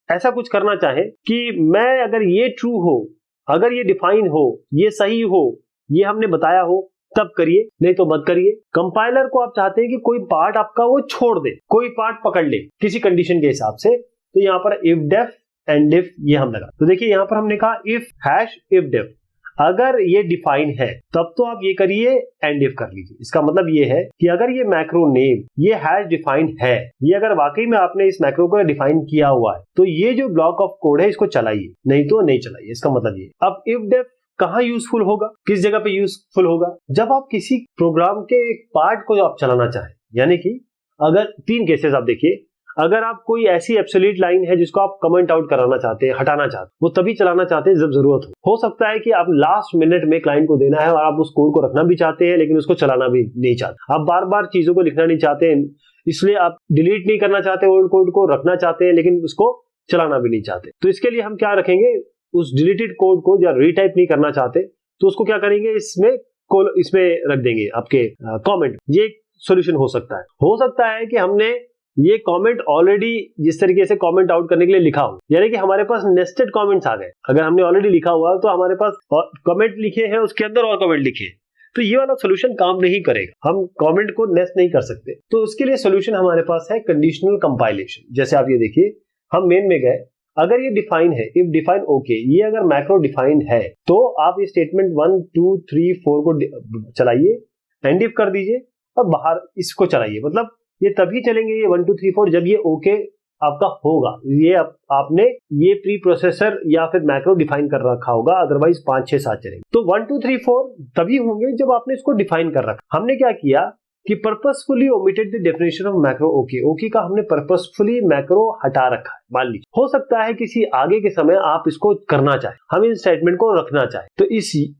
ऐसा कुछ करना चाहें कि मैं अगर ये ट्रू हो, अगर ये डिफाइन हो, ये सही हो, ये हमने बताया हो, तब करिए, नहीं तो मत करिए। कंपाइलर को आप चाहते हैं कि कोई पार्ट आपका वो छोड़ दे, कोई पार्ट पकड़ ले किसी कंडीशन के हिसाब से, तो यहाँ पर if def एंड if ये हम लगा। तो देखिए यहाँ पर हमने कहा if def, अगर ये डिफाइन है तब तो आप ये करिए, एंड इफ कर लीजिए। इसका मतलब ये है कि अगर ये मैक्रो नेम ये हैश डिफाइंड है, ये अगर वाकई में आपने इस मैक्रो को डिफाइन किया हुआ है, तो ये जो ब्लॉक ऑफ कोड है इसको चलाइए, नहीं तो नहीं चलाइए। इसका मतलब ये। अब if def कहाँ यूजफुल होगा, किस जगह पे यूजफुल होगा? जब आप किसी प्रोग्राम के एक पार्ट को आप चलाना चाहें, यानी कि अगर 3 केसेस आप देखिए, अगर आप कोई ऐसी एब्सोल्यूट लाइन है जिसको आप कमेंट आउट कराना चाहते हैं, हटाना चाहते हैं, वो तभी चलाना चाहते हैं जब जरूरत हो सकता है कि आप लास्ट मिनट में क्लाइंट को देना है और आप उस कोड को रखना भी चाहते हैं, लेकिन उसको चलाना भी नहीं चाहते, आप बार बार चीजों को लिखना नहीं चाहते हैं, इसलिए आप डिलीट नहीं करना चाहते ओल्ड कोड को, रखना चाहते हैं लेकिन उसको चलाना भी नहीं चाहते। तो इसके लिए हम क्या रखेंगे, उस डिलीटेड कोड को या रीटाइप नहीं करना चाहते तो उसको क्या करेंगे, इसमें रख देंगे आपके कमेंट। ये सोल्यूशन हो सकता है कि हमने ये कमेंट ऑलरेडी जिस तरीके से कमेंट आउट करने के लिए लिखा हो, यानी कि हमारे पास नेस्टेड कमेंट्स आ गए। अगर हमने ऑलरेडी लिखा हुआ तो हमारे पास कमेंट लिखे हैं, उसके अंदर और कमेंट लिखे, तो ये वाला सोल्यूशन काम नहीं करेगा, हम कमेंट को नेस्ट नहीं कर सकते। तो उसके लिए सोल्यूशन हमारे पास है कंडीशनल कंपाइलेशन। जैसे आप ये देखिए, हम मेन में गए, अगर ये डिफाइन है, इफ डिफाइन ओके, ये अगर मैक्रो डिफाइंड है तो आप ये स्टेटमेंट 1 2 3 4 को चलाइए, एंड इफ कर दीजिए और बाहर इसको चलाइए। मतलब ये तभी चलेंगे ये 1 2 3 4 जब ये ओके आपका होगा, ये आपने ये प्री प्रोसेसर या फिर मैक्रो डिफाइन कर रखा होगा, अदरवाइज 5 6 7 चलेंगे। तो 1 2 3 4 तभी होंगे जब आपने इसको डिफाइन कर रखा। हमने क्या किया कि purposefully omitted the definition of macro okay का हमने पर्पसफुली मैक्रो हटा रखा है। मान लीजिए हो सकता है किसी आगे के समय आप इसको करना चाहे, हम इस स्टेटमेंट को रखना चाहे, तो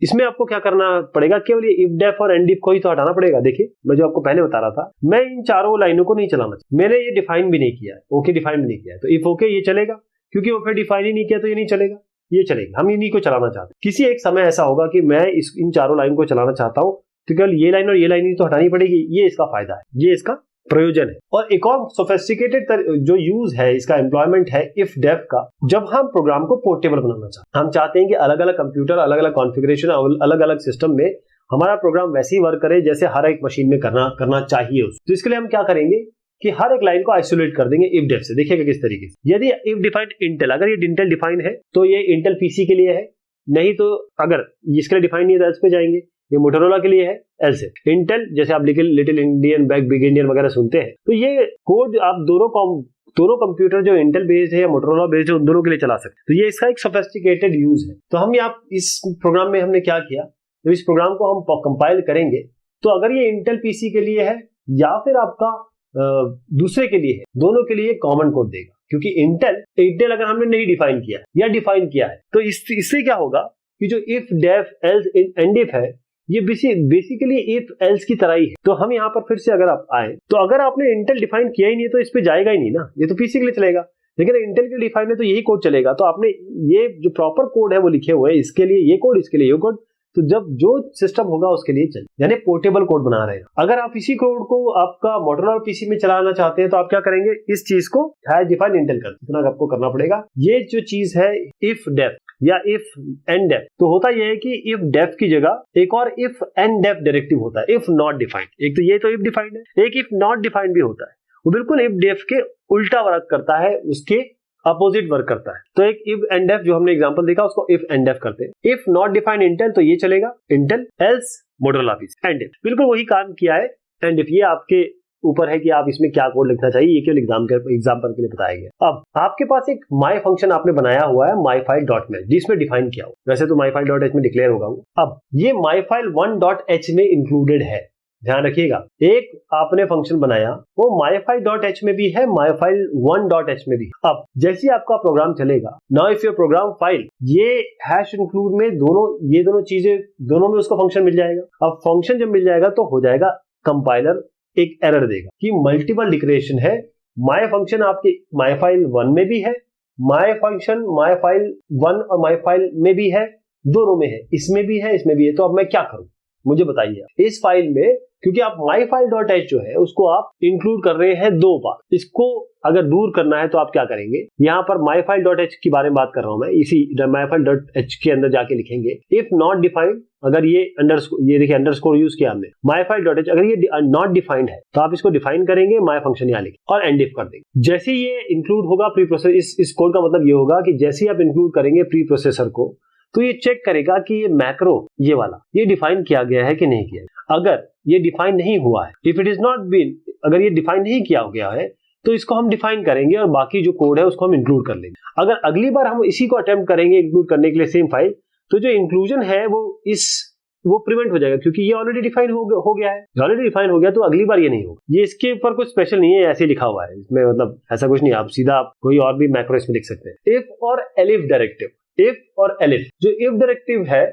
इसमें आपको क्या करना पड़ेगा, केवल ये इफ डेफ और एंड इफ को ही तो हटाना पड़ेगा। देखिए मैं जो आपको पहले बता रहा था, मैं इन चारों लाइनों को नहीं चलाना चाहिए, मैंने ये डिफाइन भी नहीं किया है, ओके डिफाइन भी नहीं किया है, तो इफ ओके ये चलेगा, क्योंकि वो फिर डिफाइन ही नहीं किया तो ये नहीं चलेगा, ये चलेगा। हम इन्हीं को चलाना चाहते हैं। किसी एक समय ऐसा होगा कि मैं इन चारों लाइन को चलाना चाहता हूँ, तो केवल ये लाइन और ये लाइन ही तो हटानी पड़ेगी। ये इसका फायदा है, ये इसका प्रयोजन है। और एक और सोफिस्टिकेटेड जो यूज है इसका, एम्प्लॉयमेंट है इफ डेफ का, जब हम प्रोग्राम को पोर्टेबल बनाना चाहते हैं, हम चाहते हैं कि अलग अलग कंप्यूटर, अलग अलग कॉन्फ़िगरेशन, अलग अलग सिस्टम में हमारा प्रोग्राम वैसे ही वर्क करे जैसे हर एक मशीन में करना चाहिए। तो इसके लिए हम क्या करेंगे कि हर एक लाइन को आइसोलेट कर देंगे इफ डेफ से। देखिएगा किस तरीके से, यदि इफ डिफाइंड इंटेल, अगर ये इंटेल डिफाइन है तो ये इंटेल पीसी के लिए है, नहीं तो अगर इसके लिए डिफाइन नहीं है तो एल्स पे जाएंगे, ये मोटोरोला के लिए है, एल से इंटेल, जैसे आप लिटिल इंडियन, बिग इंडियन वगैरह सुनते हैं, तो ये कोड आप दोनों कंप्यूटर जो इंटेल बेस्ड है या मोटोरोला बेस्ड है उन दोनों के लिए चला सकते हैं। तो ये इसका एक सोफिस्टिकेटेड यूज है। तो हम यहाँ इस प्रोग्राम में हमने क्या किया, तो इस प्रोग्राम को हम कंपाइल करेंगे, तो अगर ये इंटेल पीसी के लिए है या फिर आपका दूसरे के लिए है, दोनों के लिए कॉमन कोड देगा, क्योंकि इंटेल अगर हमने नहीं डिफाइन किया या डिफाइन किया है तो इससे क्या होगा कि जो ifdef else endif है ये बेसिकली इफ एल्स की तरह ही है। तो हम यहाँ पर फिर से अगर आप आए तो अगर आपने इंटेल डिफाइन किया ही नहीं तो इस पे जाएगा ही नहीं ना, ये तो पीसी के लिए चलेगा, लेकिन इंटेल के लिए डिफाइन है तो यही कोड चलेगा। तो आपने ये जो प्रॉपर कोड है वो लिखे हुए हैं, इसके लिए ये कोड, इसके लिए ये कोड, तो जब जो सिस्टम होगा उसके लिए चले, यानी पोर्टेबल कोड बना रहे हैं। अगर आप इसी कोड को आपका मोटोरोला पीसी में चलाना चाहते हैं तो आप क्या करेंगे, इस चीज को हैश डिफाइन इंटेल कर, इतना आपको करना पड़ेगा। ये जो चीज है इफ डेफ या इफ एंड डेफ, तो होता यह है कि इफ डेफ की जगह एक और इफ एंड डेफ डायरेक्टिव होता है, इफ नॉट डिफाइंड। एक तो ये तो इफ डिफाइंड है, एक इफ नॉट डिफाइंड भी होता है, वो बिल्कुल इफ डेफ के उल्टा वर्क करता है, उसके अपोजिट वर्क करता है। तो एक इफ एंड डेफ जो हमने एग्जांपल देखा उसको इफ एंड डेफ करते हैं। इफ नॉट डिफाइंड इंटेल तो ये चलेगा Intel, else Motorola PC, and if बिल्कुल वही काम किया है। एंड इफ ये आपके ऊपर है कि आप इसमें क्या कोड लिखना चाहिए, ये केवल एग्जाम्पल के लिए बताया गया। अब आपके पास एक माई फंक्शन आपने बनाया हुआ है myfile.h, जिसमें डिफाइन किया हो, वैसे तो myfile.h में डिक्लेयर होगा वो। अब ये myfile1.h में इंक्लूडेड है, ध्यान रखिएगा। एक आपने फंक्शन बनाया वो myfile.h में भी है, myfile1.h में भी। अब जैसे आपका प्रोग्राम चलेगा, now if your program file, ये हैश इंक्लूड में ये दोनों चीजें, दोनों में उसको फंक्शन मिल जाएगा। अब फंक्शन जब मिल जाएगा तो हो जाएगा, कंपाइलर एक एरर देगा कि मल्टीपल डिक्लेरेशन है। माय फंक्शन आपके myfile1 में भी है, माय फंक्शन myfile1 और myfile में भी है, दोनों में है, इसमें भी है, इसमें भी है। तो अब मैं क्या करूं, मुझे बताइए। इस फाइल में क्योंकि आप myfile.h जो है उसको आप इंक्लूड कर रहे हैं दो बार, इसको अगर दूर करना है तो आप क्या करेंगे, यहाँ पर myfile.h की बारे में बात कर रहा हूं मैं, इसी myfile.h के अंदर जाके लिखेंगे इफ नॉट डिफाइंड। अगर ये ये देखिए अंडरस्कोर यूज किया हमने, myfile.h अगर ये नॉट डिफाइंड है तो आप इसको डिफाइन करेंगे, माय फंक्शन यहाँ लिखेंगे और एंड इफ कर देंगे। जैसे ये इंक्लूड होगा प्री प्रोसेसर, इस कोड का मतलब ये होगा कि जैसे आप इंक्लूड करेंगे प्री प्रोसेसर को तो ये चेक करेगा कि ये मैक्रो ये वाला ये डिफाइन किया गया है कि नहीं किया। अगर ये डिफाइन नहीं हुआ है, if it is not been, अगर ये डिफाइन नहीं किया गया है तो इसको हम डिफाइन करेंगे और बाकी जो कोड है उसको हम इंक्लूड कर लेंगे। अगर अगली बार हम इसी को अटेम्प्ट करेंगे इंक्लूड करने के लिए सेम फाइल, तो जो इंक्लूजन है वो प्रिवेंट हो जाएगा, क्योंकि ये ऑलरेडी डिफाइन हो गया है। ऑलरेडी डिफाइन हो गया तो अगली बार ये नहीं होगा। ये इसके ऊपर कुछ स्पेशल नहीं है, ऐसे लिखा हुआ है इसमें, मतलब ऐसा कुछ नहीं, आप सीधा कोई और भी मैक्रो इसमें लिख सकते हैं। इफ और एलिफ डायरेक्टिव, इफ और एलिफ, जो इफ डायरेक्टिव है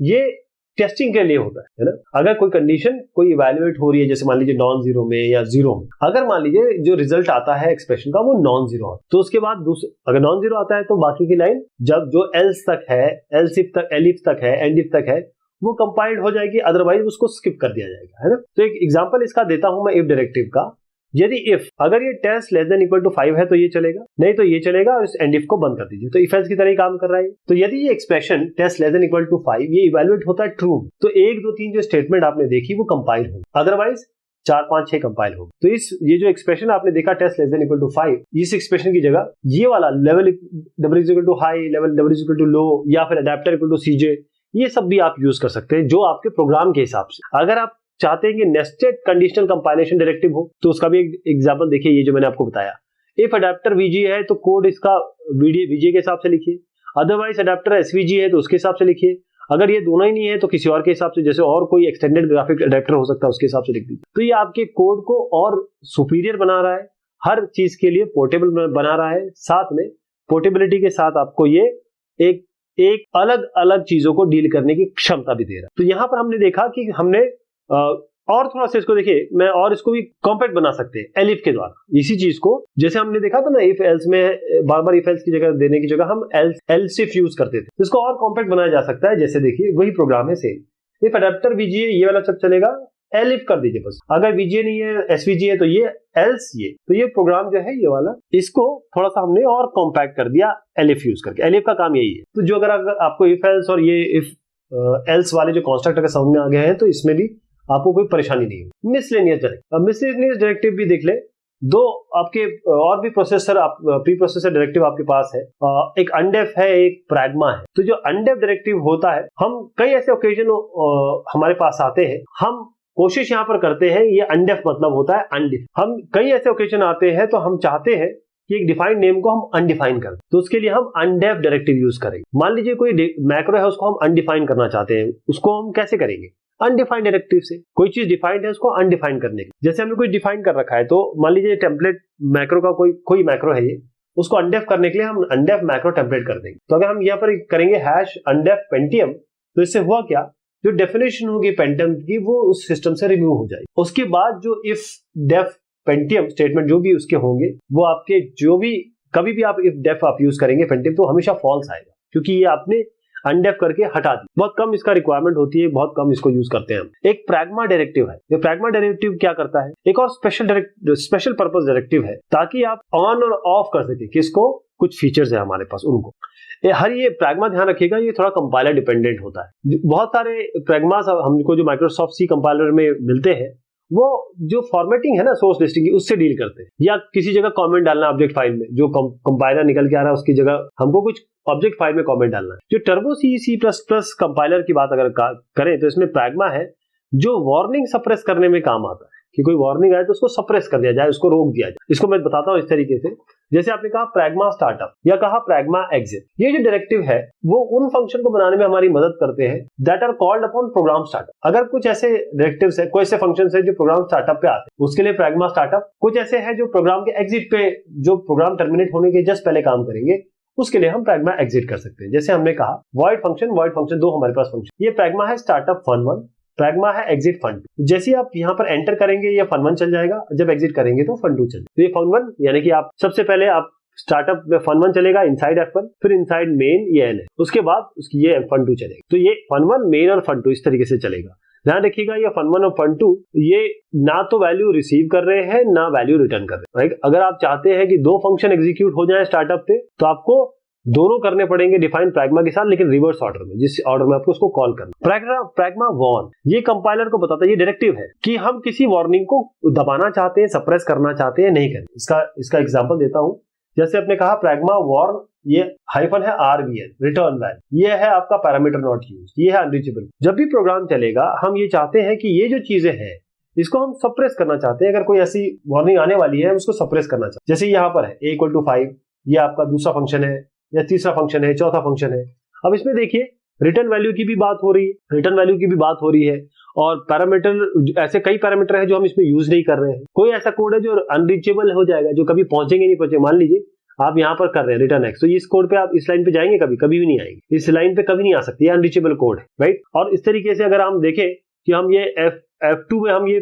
ये टेस्टिंग के लिए होता है ना। अगर कोई कंडीशन कोई इवैल्यूएट हो रही है, जैसे मान लीजिए नॉन जीरो में या जीरो में, अगर मान लीजिए जो रिजल्ट आता है एक्सप्रेशन का वो नॉन जीरो, तो उसके बाद अगर नॉन जीरो आता है तो बाकी की लाइन जब जो एल्स तक है, एल्सिफ तक, एलिफ तक है, एंड इफ तक है, वो कंपाइल्ड हो जाएगी, अदरवाइज उसको स्किप कर दिया जाएगा, है ना। तो एक एग्जांपल इसका देता हूं मैं इफ डायरेक्टिव का। यदि इफ अगर ये test less than equal to 5 है तो ये चलेगा, नहीं तो ये चलेगा, और इस एंड इफ को बंद कर दीजिए। तो इफ एल्स की तरह ही काम कर रहा है। तो यदि ये expression test less than equal to 5 ये इवैल्यूएट होता है ट्रू, तो 1 2 3 जो स्टेटमेंट आपने देखी वो कंपाइल होगी, अदरवाइज 4 5 6 कंपाइल होगी। तो ये जो एक्सप्रेशन आपने देखा test less than equal to 5, इस एक्सप्रेशन की जगह ये वाला level W is equal to high, level W is equal to low, या फिर अडेप्टर इक्वल टू सीजे, ये सब भी आप यूज कर सकते हैं जो आपके प्रोग्राम के हिसाब से। अगर आप चाहते हैं कि नेस्टेड कंडीशनल कंपाइलेशन डायरेक्टिव हो तो उसका भी एक एग्जांपल देखिए, ये जो मैंने आपको बताया। इफ अडेप्टर वीजी है तो कोड इसका वीजे के हिसाब से लिखिए, अदरवाइज अडेप्टर एसवीजी है तो उसके हिसाब से लिखिए। अगर ये दोनों ही नहीं है तो किसी और के हिसाब से, जैसे और कोई एक्सटेंडेड ग्राफिक अडेप्टर हो सकता है उसके हिसाब से लिख दीजिए। तो ये आपके कोड को और सुपीरियर बना रहा है, हर चीज के लिए पोर्टेबल बना रहा है, साथ में पोर्टेबिलिटी के साथ आपको ये एक अलग अलग चीजों को डील करने की क्षमता भी दे रहा है। तो यहां पर हमने देखा कि हमने और थोड़ा सा इसको देखिए, मैं और इसको भी कॉम्पैक्ट बना सकते हैं एलिफ के द्वारा। इसी चीज को जैसे हमने देखा था ना, इफ एल्स में बार बार इफ एल्स की जगह देने की जगह हम एल्सिफ यूज करते थे। इसको और कॉम्पैक्ट बनाया जा सकता है। जैसे देखिए वही प्रोग्राम है सेम, इफ अडेप्टर वीजीए ये वाला सब चलेगा, एलिफ कर दीजिए बस। अगर वीजीए नहीं है, एसवीजी है, तो ये एल्स ये, तो ये प्रोग्राम जो है ये वाला, इसको थोड़ा सा हमने और कॉम्पैक्ट कर दिया एलिफ यूज करके। एलिफ का काम यही है। तो जो अगर आपको इफ एल्स और ये इफ एल्स वाले जो कॉन्स्ट्रक्टर का समझ में आ गए हैं तो इसमें भी आपको कोई परेशानी नहीं है। मिसलेनियस डायरेक्टिव, अब मिसलेनियस डायरेक्टिव भी देख ले। दो आपके और भी प्रोसेसर प्री प्रोसेसर डायरेक्टिव आपके पास है, एक अनडेफ है, एक प्रैग्मा है। तो जो अनडेफ डायरेक्टिव होता है, हम कई ऐसे ओकेजन हमारे पास आते हैं, हम कोशिश यहाँ पर करते हैं, ये अनडेफ मतलब होता है अनडिफ। हम कई ऐसे ओकेजन आते हैं तो हम चाहते हैं कि एक डिफाइंड नेम को हम अनडिफाइन कर दें, तो उसके लिए हम अनडेफ डायरेक्टिव यूज करेंगे। मान लीजिए कोई मैक्रो है, उसको हम अनडिफाइन करना चाहते हैं, उसको हम कैसे करेंगे? अनडिफाइंड डायरेक्टिव से। कोई चीज डिफाइंड है, उसको अनडिफाइन करने के, जैसे हमने कोई डिफाइन कर रखा है, तो मान लीजिए टेम्पलेट मैक्रो का कोई मैक्रो है, ये उसको अनडेफ करने के लिए हम अनडेफ मैक्रो टेम्पलेट कर देंगे। तो अगर हम यहाँ पर करेंगे हैश अनडेफ पेंटियम, तो इससे हुआ क्या, जो डेफिनेशन होगी पेंटियम की वो उस सिस्टम से रिमूव हो जाएगी। उसके बाद जो इफ डेफ पेंटियम स्टेटमेंट जो भी उसके होंगे, वो आपके जो भी कभी भी आप इफ डेफ आप यूज करेंगे पेंटियम, तो हमेशा फॉल्स आएगा, क्योंकि ये आपने अनडेफ करके हटा दी। बहुत कम इसका रिक्वायरमेंट होती है, बहुत कम इसको यूज करते हैं हम। एक प्रैग्मा डायरेक्टिव है। ये प्रैग्मा डायरेक्टिव क्या करता है? एक और स्पेशल पर्पस डायरेक्टिव है, ताकि आप ऑन और ऑफ कर सके किसको, कुछ फीचर्स है हमारे पास उनको। ये प्रैग्मा ध्यान रखिएगा, ये थोड़ा कंपाइलर डिपेंडेंट होता है। बहुत सारे प्रैग्मास हमको जो माइक्रोसॉफ्ट सी कंपाइलर में मिलते हैं, वो जो फॉर्मेटिंग है ना सोर्स लिस्टिंग की, उससे डील करते हैं। या किसी जगह कमेंट डालना ऑब्जेक्ट फाइल में, जो कंपाइलर निकल के आ रहा है उसकी जगह हमको कुछ ऑब्जेक्ट फाइल में कमेंट डालना है। जो टर्बो C++ कंपाइलर की बात अगर करें, तो इसमें प्रैग्मा है जो वार्निंग सप्रेस करने में काम आता है, कि कोई वार्निंग आए तो उसको सप्रेस कर दिया जाए, उसको रोक दिया जाए। इसको मैं बताता हूँ इस तरीके से, जैसे आपने कहा प्रैग्मा स्टार्टअप या कहा प्रैग्मा एग्जिट, ये जो डायरेक्टिव है वो उन फंक्शन को बनाने में हमारी मदद करते हैं that are called upon program startup. अगर कुछ ऐसे डायरेक्टिव्स है, कोई ऐसे फंक्शंस है जो प्रोग्राम स्टार्टअप पे आते हैं, उसके लिए प्रैग्मा स्टार्टअप। कुछ ऐसे है जो प्रोग्राम के एग्जिट पे, जो प्रोग्राम टर्मिनेट होने के जस्ट पहले काम करेंगे, उसके लिए हम प्रैग्मा एग्जिट कर सकते हैं। जैसे हमने कहा वॉइड फंक्शन दो हमारे पास फंक्शन, ये प्रैग्मा है स्टार्टअप fun1, प्रैग्मा है एग्जिट fun2। जैसे आप यहाँ पर एंटर करेंगे ये fun1 चल जाएगा, जब एग्जिट करेंगे तो fun2 चल जाएगा। तो ये fun1 यानी कि आप सबसे पहले आप स्टार्टअप में fun1 चलेगा इनसाइड F1, फिर इनसाइड मेन ये N है, उसके बाद उसकी ये fun2 चलेगा। तो ये fun1 मेन और fun2 इस तरीके से चलेगा। ध्यान रखिएगा, ये fun1 और fun2 ये ना तो वैल्यू रिसीव कर रहे हैं ना वैल्यू रिटर्न कर रहे हैं। अगर आप चाहते हैं कि दो फंक्शन एग्जीक्यूट हो जाए स्टार्टअप पे, तो आपको दोनों करने पड़ेंगे डिफाइन प्रैग्मा के साथ, लेकिन रिवर्स ऑर्डर में, जिस ऑर्डर में आपको उसको कॉल करना। प्रैग्मा वार्न, ये कंपाइलर को बताता है, ये डायरेक्टिव है कि हम किसी वार्निंग को दबाना चाहते हैं, सप्रेस करना चाहते हैं, नहीं करें। इसका एग्जांपल देता हूं। जैसे आपने कहा प्रैग्मा वार्न, ये हाइफन है RVN रिटर्न वैल्यू, ये है आपका पैरामीटर नॉट यूज, ये है अनरीचेबल। जब भी प्रोग्राम चलेगा हम ये चाहते हैं कि ये जो चीजें हैं इसको हम सप्रेस करना चाहते हैं। अगर कोई ऐसी वार्निंग आने वाली है उसको सप्रेस करना चाहते हैं। जैसे यहाँ पर है a=5, ये आपका दूसरा फंक्शन है, या तीसरा फंक्शन है, चौथा फंक्शन है। अब इसमें देखिए रिटर्न वैल्यू की भी बात हो रही है, और पैरामीटर, ऐसे कई पैरामीटर है जो हम इसमें यूज नहीं कर रहे हैं। कोई ऐसा कोड है जो अनरीचेबल हो जाएगा, जो कभी पहुंचेंगे नहीं पहुंचे। मान लीजिए आप यहाँ पर कर रहे हैं रिटर्न x, तो इस कोड पे आप इस लाइन पे जाएंगे, कभी भी नहीं आएंगे, इस लाइन पे कभी नहीं आ सकती, अनरीचेबल कोड है, राइट। और इस तरीके से अगर हम देखें कि हम ये F2 में हम ये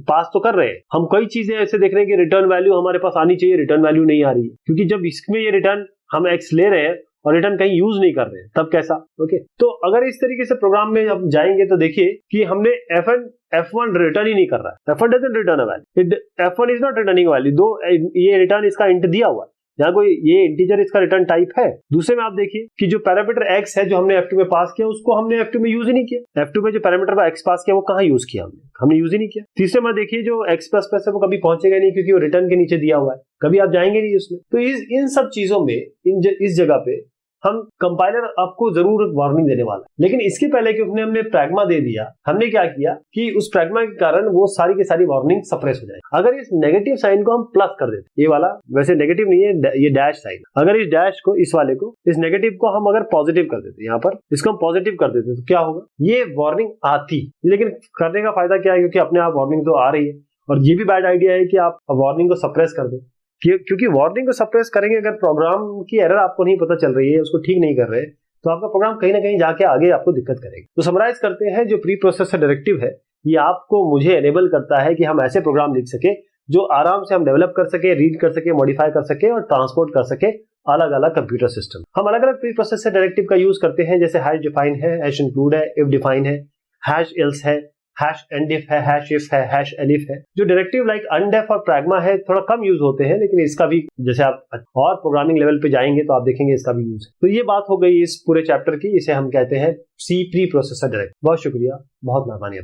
पास तो कर रहे हैं, हम कई चीजें ऐसे देख रहे हैं कि रिटर्न वैल्यू हमारे पास आनी चाहिए, रिटर्न वैल्यू नहीं आ रही है, क्योंकि जब इसमें ये रिटर्न हम x ले रहे हैं और रिटर्न कहीं यूज नहीं कर रहे हैं, तब कैसा? ओके, तो अगर इस तरीके से प्रोग्राम में हम जाएंगे तो देखिए कि हमने F1 रिटर्न ही नहीं कर रहा है। F1 doesn't return a value, F1 is not returning value, दो ये रिटर्न इसका इंट दिया हुआ है, यहाँ कोई ये इंटीजर इसका रिटर्न टाइप है। दूसरे में आप देखिए कि जो पैरामीटर x है जो हमने F2 में पास किया, उसको हमने F2 में यूज ही नहीं किया। F2 में जो पैरामीटर का x पास किया वो कहाँ यूज किया, हमने यूज ही नहीं किया। तीसरे में देखिए जो x++ है वो कभी पहुंचेगा नहीं, क्योंकि वो रिटर्न के नीचे दिया हुआ है, कभी आप जाएंगे नहीं उसमें। तो इन सब चीजों में इस जगह पे हम कंपाइलर आपको जरूर वार्निंग देने वाला है, लेकिन इसके पहले कि हमने प्रैग्मा दे दिया, हमने क्या किया कि उस प्रैग्मा के कारण वो सारी की सारी वार्निंग सप्रेस हो जाए। अगर इस नेगेटिव साइन को हम प्लस कर देते, ये वाला वैसे नेगेटिव नहीं है, ये डैश साइन, अगर इस डैश को, इस वाले को, इस नेगेटिव को हम अगर पॉजिटिव कर देते, यहाँ पर इसको हम पॉजिटिव कर देते, तो क्या होगा, ये वार्निंग आती, लेकिन करने का फायदा क्या है, क्योंकि अपने आप वार्निंग तो आ रही है। और ये भी बैड आइडिया है कि आप वार्निंग को सप्रेस कर दो, क्योंकि वार्निंग को सप्रेस करेंगे, अगर प्रोग्राम की एरर आपको नहीं पता चल रही है, उसको ठीक नहीं कर रहे, तो आपका प्रोग्राम कहीं ना कहीं जाके आगे आपको दिक्कत करेगा। तो समराइज करते हैं, जो प्री प्रोसेसर डायरेक्टिव है ये आपको मुझे एनेबल करता है कि हम ऐसे प्रोग्राम लिख सके जो आराम से हम डेवलप कर सके, रीड कर सके, मॉडिफाई कर सके और ट्रांसपोर्ट कर सके अलग अलग कंप्यूटर सिस्टम। हम अलग अलग प्री प्रोसेसर डायरेक्टिव का यूज करते हैं, जैसे हैश डिफाइन है, हैश इंक्लूड है, इफ डिफाइन है, हैश एल्स है, हैश एनडिफ है, हैश इफ है, हैश एलिफ है। जो डायरेक्टिव लाइक अनडेफ और प्रैग्मा है थोड़ा कम यूज होते हैं, लेकिन इसका भी जैसे आप और प्रोग्रामिंग लेवल पे जाएंगे तो आप देखेंगे इसका भी यूज है। तो ये बात हो गई इस पूरे चैप्टर की, इसे हम कहते हैं सी प्री प्रोसेसर डायरेक्टिव। बहुत शुक्रिया, बहुत मेहरबानी आपसे।